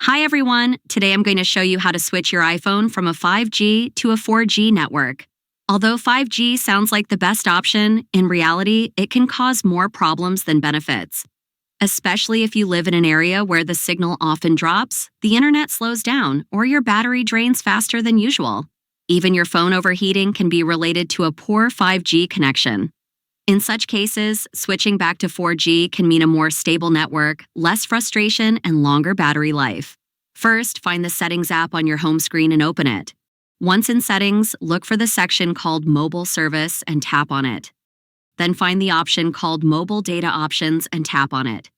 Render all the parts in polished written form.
Hi everyone, today I'm going to show you how to switch your iPhone from a 5G to a 4G network. Although 5G sounds like the best option, in reality, it can cause more problems than benefits. Especially if you live in an area where the signal often drops, the internet slows down, or your battery drains faster than usual. Even your phone overheating can be related to a poor 5G connection. In such cases, switching back to 4G can mean a more stable network, less frustration, and longer battery life. First, find the Settings app on your home screen and open it. Once in Settings, look for the section called Mobile Service and tap on it. Then find the option called Mobile Data Options and tap on it.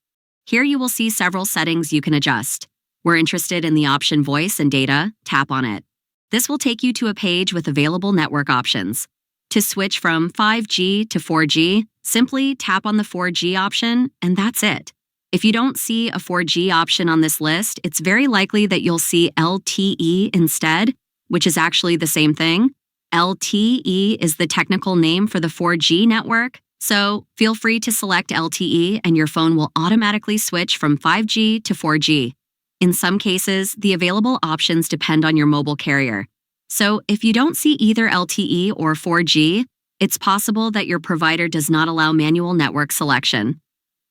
Here you will see several settings you can adjust. We're interested in the option Voice and Data, tap on it. This will take you to a page with available network options. To switch from 5G to 4G, simply tap on the 4G option, and that's it. If you don't see a 4G option on this list, it's very likely that you'll see LTE instead, which is actually the same thing. LTE is the technical name for the 4G network, so feel free to select LTE and your phone will automatically switch from 5G to 4G. In some cases, the available options depend on your mobile carrier. So if you don't see either LTE or 4G, it's possible that your provider does not allow manual network selection.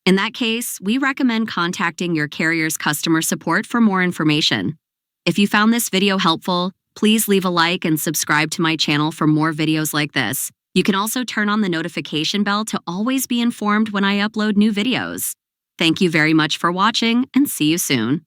In that case, we recommend contacting your carrier's customer support for more information. If you found this video helpful, please leave a like and subscribe to my channel for more videos like this. You can also turn on the notification bell to always be informed when I upload new videos. Thank you very much for watching, and see you soon.